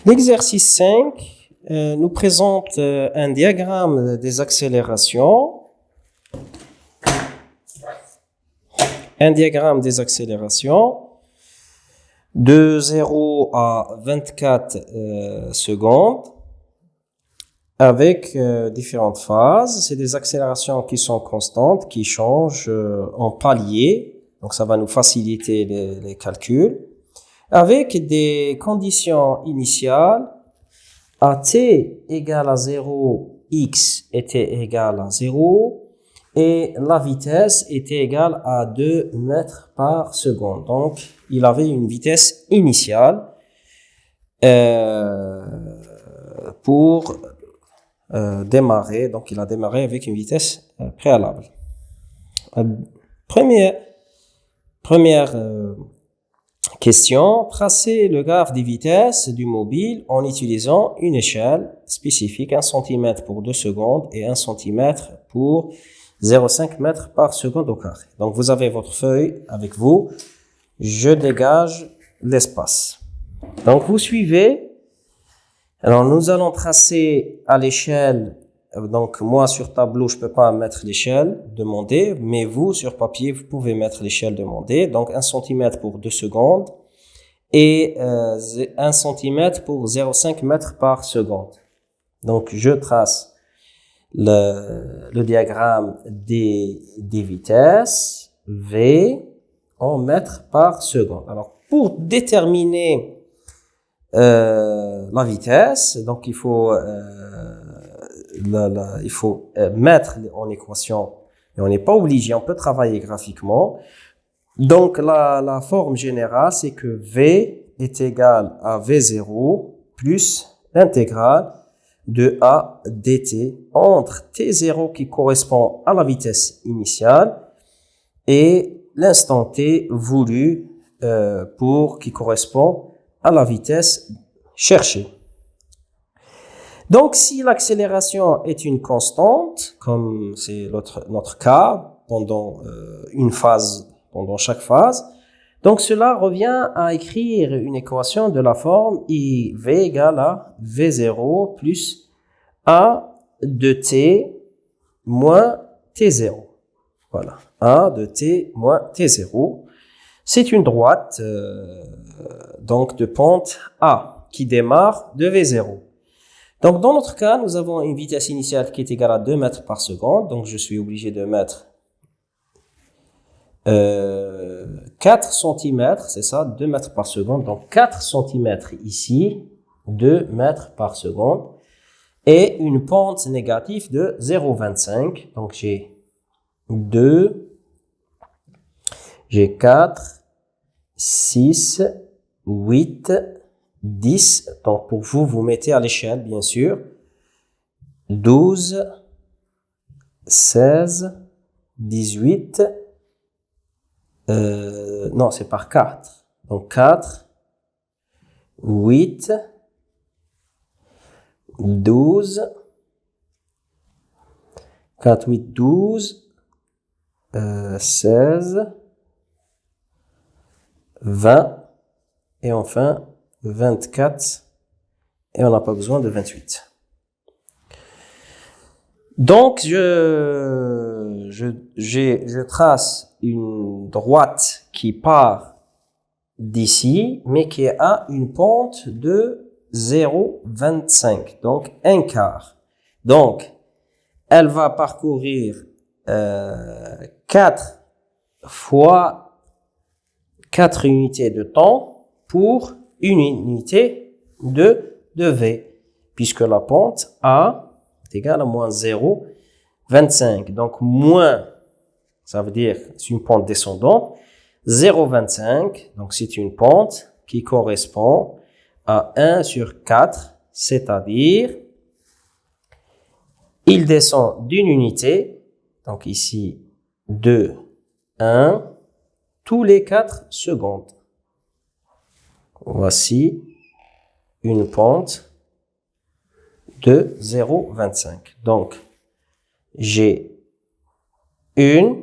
L'exercice 5 nous présente un diagramme des accélérations. Un diagramme des accélérations de 0 à 24 secondes avec différentes phases. C'est des accélérations qui sont constantes, qui changent en paliers. Donc ça va nous faciliter les calculs. Avec des conditions initiales à t égale à 0, x était égal à 0 et la vitesse était égale à 2 mètres par seconde. Donc, il avait une vitesse initiale pour démarrer. Donc, il a démarré avec une vitesse préalable. Première question, tracer le graphe des vitesses du mobile en utilisant une échelle spécifique, 1 cm pour 2 secondes et 1 cm pour 0,5 mètres par seconde au carré. Donc, vous avez votre feuille avec vous. Je dégage l'espace. Donc, vous suivez. Alors, nous allons tracer à l'échelle. Donc, moi, sur tableau, je peux pas mettre l'échelle demandée, mais vous, sur papier, vous pouvez mettre l'échelle demandée. Donc, 1 cm pour 2 secondes et 1 cm pour 0,5 mètres par seconde. Donc, je trace le diagramme des vitesses V en mètres par seconde. Alors, pour déterminer la vitesse, donc il faut mettre en équation, et on n'est pas obligé, on peut travailler graphiquement. Donc la forme générale, c'est que V est égal à V0 plus l'intégrale de A dt entre t0 qui correspond à la vitesse initiale et l'instant t voulu qui correspond à la vitesse cherchée. Donc, si l'accélération est une constante, comme c'est notre cas, pendant pendant chaque phase, donc cela revient à écrire une équation de la forme IV égale à V0 plus A de t moins t0. Voilà, A de t moins t0. C'est une droite, donc de pente A, qui démarre de V0. Donc, dans notre cas, nous avons une vitesse initiale qui est égale à 2 mètres par seconde. Donc, je suis obligé de mettre 4 cm, c'est ça, 2 mètres par seconde. Donc, 4 cm ici, 2 mètres par seconde. Et une pente négative de 0,25. Donc, j'ai 4, 6, 8, 10. Donc, pour vous, vous mettez à l'échelle, bien sûr. 12, 16, 18. Non, c'est par 4. Donc, 4, 8, 12, 4, 8, 12, 16, 20, et enfin 24, et on n'a pas besoin de 28. Donc, je trace une droite qui part d'ici, mais qui a une pente de 0,25, donc un quart. Donc, elle va parcourir 4 fois 4 unités de temps pour une unité de V, puisque la pente A est égale à moins 0,25. Donc, moins, ça veut dire c'est une pente descendante, 0,25, donc c'est une pente qui correspond à 1 sur 4, c'est-à-dire, il descend d'une unité, donc ici 2, 1, tous les 4 secondes. Voici une pente de 0,25. Donc, j'ai 1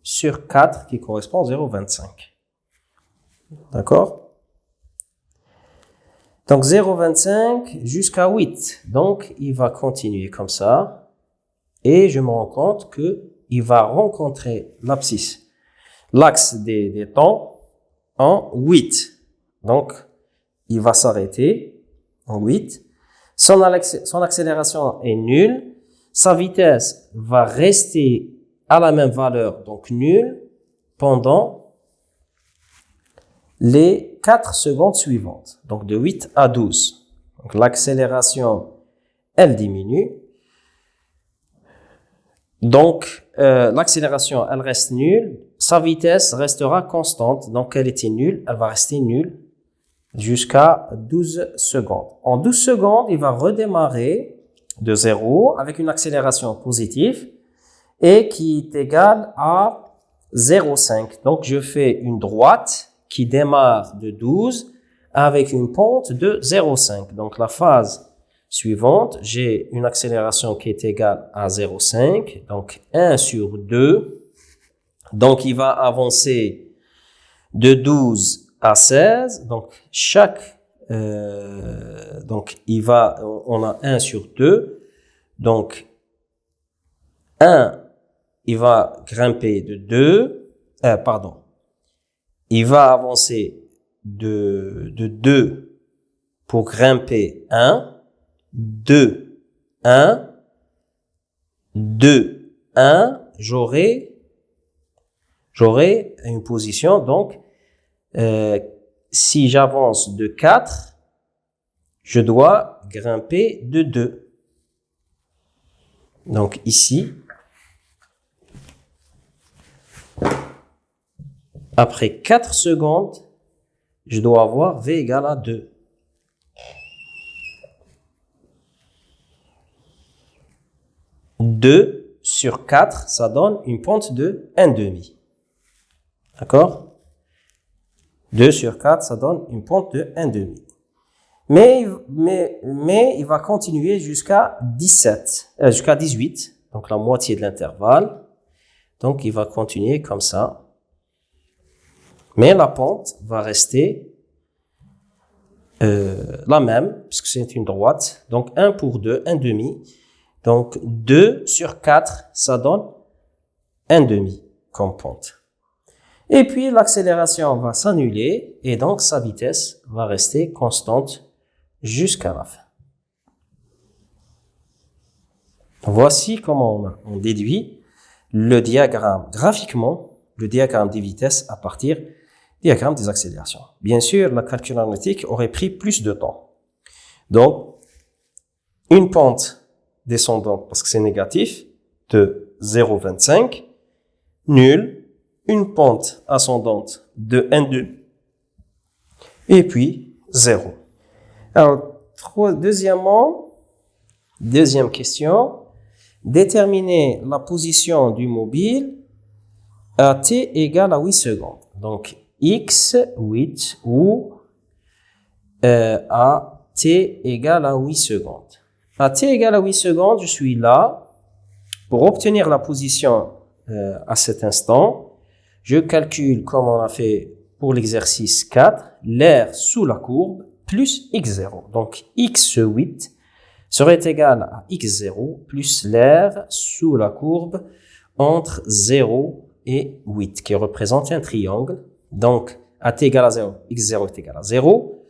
sur 4 qui correspond à 0,25. D'accord? Donc 0,25 jusqu'à 8. Donc il va continuer comme ça. Et je me rends compte que il va rencontrer l'abscisse, l'axe des temps en 8. Donc il va s'arrêter en 8. Son accélération est nulle. Sa vitesse va rester à la même valeur, donc nulle, pendant les 4 secondes suivantes. Donc de 8 à 12. Donc l'accélération, elle diminue. Donc l'accélération, elle reste nulle. Sa vitesse restera constante. Donc elle était nulle, elle va rester nulle jusqu'à 12 secondes. En 12 secondes, il va redémarrer de 0 avec une accélération positive et qui est égale à 0,5. Donc, je fais une droite qui démarre de 12 avec une pente de 0,5. Donc, la phase suivante, j'ai une accélération qui est égale à 0,5. Donc, 1 sur 2. Donc, il va avancer de 12 à 16. Donc, on a 1 sur 2. Donc, 1, il va grimper de 2. Il va avancer de 2 pour grimper 1. 2, 1. 2, 1. J'aurai une position, donc, si j'avance de 4, je dois grimper de 2. Donc ici, après 4 secondes, je dois avoir V égale à 2. Deux sur 4, ça donne une pente de 1,5. D'accord? 2 sur 4, ça donne une pente de 1,5. Mais il va continuer jusqu'à 18, donc la moitié de l'intervalle. Donc, il va continuer comme ça. Mais la pente va rester la même, puisque c'est une droite. Donc, 1 pour 2, 1,5. Donc, 2 sur 4, ça donne 1,5 comme pente. Et puis, l'accélération va s'annuler et donc sa vitesse va rester constante jusqu'à la fin. Voici comment on déduit le diagramme graphiquement, le diagramme des vitesses à partir du diagramme des accélérations. Bien sûr, la calcul analytique aurait pris plus de temps. Donc, une pente descendante, parce que c'est négatif, de 0,25, nul. Une pente ascendante de 1,2 et puis 0. Alors, deuxième question, déterminer la position du mobile à t égale à 8 secondes. Donc, x 8 ou à t égale à 8 secondes. À t égale à 8 secondes, je suis là. Pour obtenir la position à cet instant, je calcule, comme on a fait pour l'exercice 4, l'air sous la courbe plus x0. Donc, x8 serait égal à x0 plus l'air sous la courbe entre 0 et 8, qui représente un triangle. Donc, à t égale à 0, x0 est égal à 0.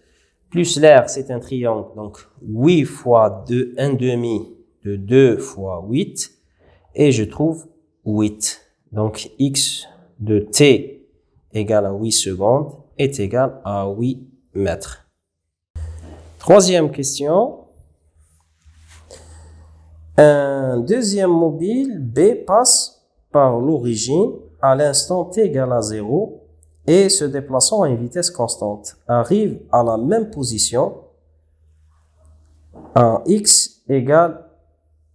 Plus l'air, c'est un triangle. Donc, 8 fois 2, 1,5 de 2 fois 8. Et je trouve 8. Donc, x de t égale à 8 secondes est égal à 8 mètres. Troisième question. Un deuxième mobile B passe par l'origine à l'instant t égale à 0 et se déplaçant à une vitesse constante arrive à la même position en x égale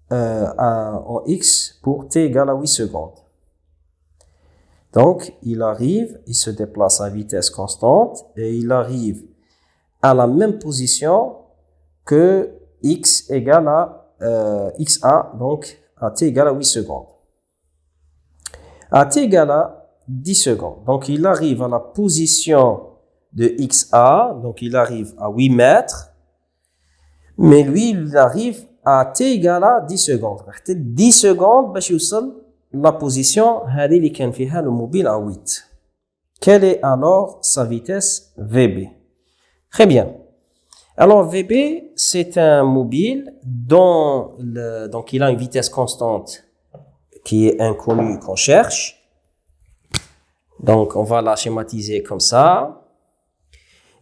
en x pour t égale à 8 secondes. Donc, il se déplace à vitesse constante et il arrive à la même position que x égale à xa, donc à t égale à 8 secondes. À t égale à 10 secondes. Donc, il arrive à la position de xa, donc il arrive à 8 mètres Mais lui, il arrive à t égale à 10 secondes. 10 secondes باش يوصل la position هذه اللي كان فيها le mobile à 8. Quelle est alors sa vitesse VB? Très bien. Alors VB, c'est un mobile donc il a une vitesse constante qui est inconnue qu'on cherche. Donc on va la schématiser comme ça.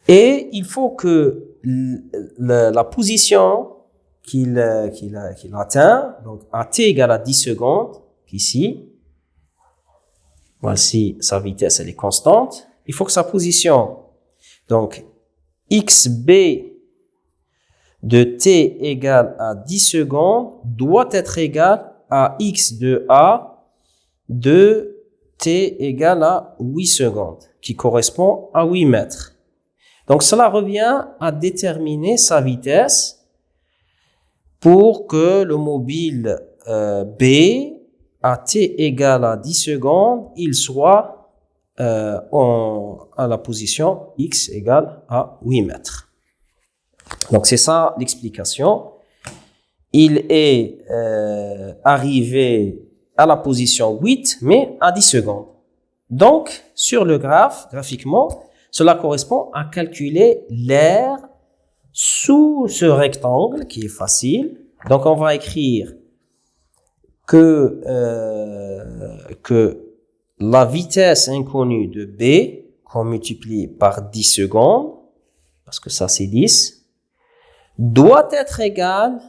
Et il faut que la position qu'il atteint, donc à t égale à 10 secondes, ici, voici sa vitesse, elle est constante. Il faut que sa position, donc xb de t égale à 10 secondes, doit être égale à x de a de t égale à 8 secondes, qui correspond à 8 mètres. Donc, cela revient à déterminer sa vitesse pour que le mobile B, à t égale à 10 secondes, il soit à la position x égale à 8 mètres. Donc, c'est ça l'explication. Il est arrivé à la position 8, mais à 10 secondes. Donc, sur le graphiquement, cela correspond à calculer l'air sous ce rectangle qui est facile. Donc, on va écrire que la vitesse inconnue de B qu'on multiplie par 10 secondes, parce que ça c'est 10, doit être égale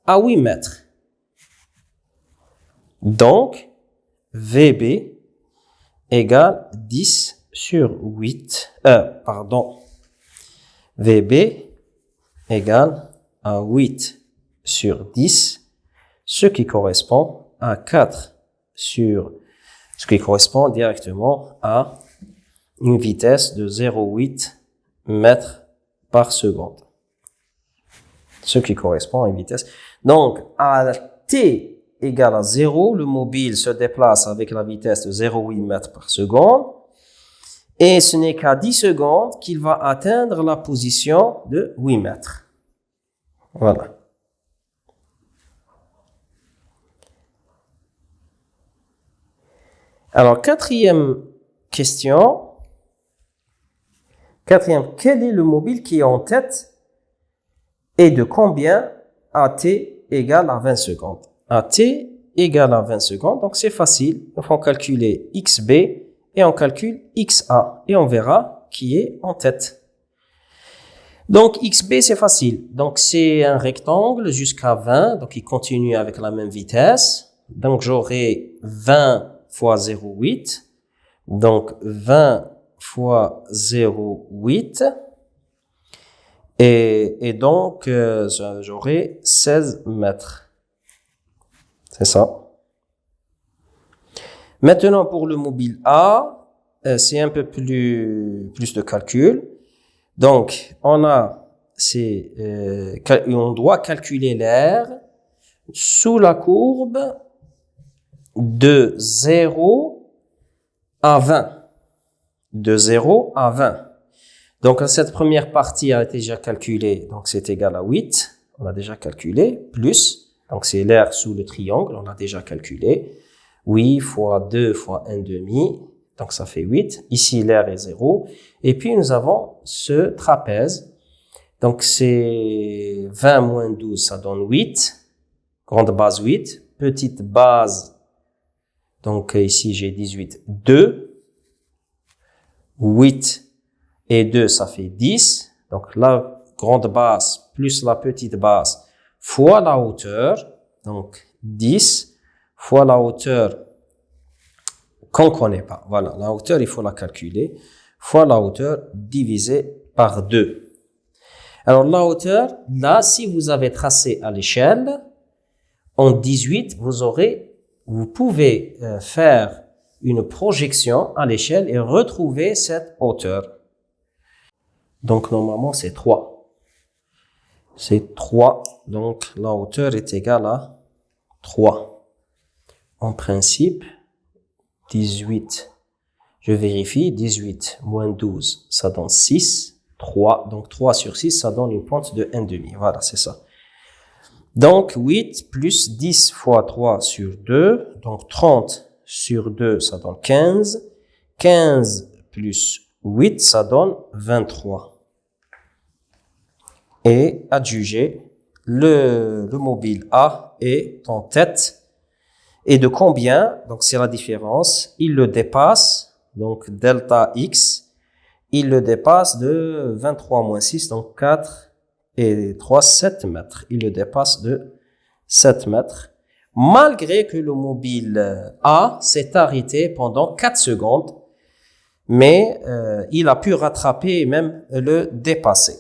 à 8 mètres. Donc, VB égale 10 sur 8, VB égale à 8 sur 10, ce qui correspond à 4 sur, ce qui correspond directement à une vitesse de 0,8 mètres par seconde. Ce qui correspond à une vitesse. Donc, à t égale à 0, le mobile se déplace avec la vitesse de 0,8 mètres par seconde. Et ce n'est qu'à 10 secondes qu'il va atteindre la position de 8 mètres. Voilà. Alors, quatrième question. Quel est le mobile qui est en tête et de combien à t égale à 20 secondes? À t égale à 20 secondes, donc c'est facile. Il faut calculer xb et on calcule xa et on verra qui est en tête. Donc xb c'est facile. Donc c'est un rectangle jusqu'à 20, donc il continue avec la même vitesse. Donc j'aurai 20 fois 0,8. Donc 20 fois 0,8. Et donc j'aurai 16 mètres. C'est ça. Maintenant, pour le mobile A, c'est un peu plus de calcul. Donc, on doit calculer l'air sous la courbe de 0 à 20. De 0 à 20. Donc, cette première partie a été déjà calculée. Donc, c'est égal à 8. On a déjà calculé. Plus. Donc, c'est l'air sous le triangle. On a déjà calculé. 8 fois 2 fois 1 demi, donc ça fait 8. Ici, l'air est 0. Et puis, nous avons ce trapèze. Donc, c'est 20 moins 12, ça donne 8. Grande base 8. Petite base, donc ici, j'ai 18. 2. 8 et 2, ça fait 10. Donc, la grande base plus la petite base fois la hauteur. Donc, 10. Fois la hauteur qu'on ne connaît pas. Voilà, la hauteur, il faut la calculer. Fois la hauteur divisé par 2. Alors, la hauteur, là, si vous avez tracé à l'échelle, en 18, vous pouvez faire une projection à l'échelle et retrouver cette hauteur. Donc, normalement, c'est 3. C'est 3. Donc, la hauteur est égale à 3. En principe, 18, je vérifie, 18 moins 12, ça donne 6, 3, donc 3 sur 6, ça donne une pente de 1,5. Voilà, c'est ça. Donc, 8 plus 10 fois 3 sur 2. Donc, 30 sur 2, ça donne 15. 15 plus 8, ça donne 23. Et adjuger, le mobile A est en tête. Et de combien? Donc, c'est la différence. Il le dépasse. Donc, delta X, il le dépasse de 23 moins 6, donc 4 et 3, 7 mètres. Il le dépasse de 7 mètres. Malgré que le mobile A s'est arrêté pendant 4 secondes, mais il a pu rattraper et même le dépasser.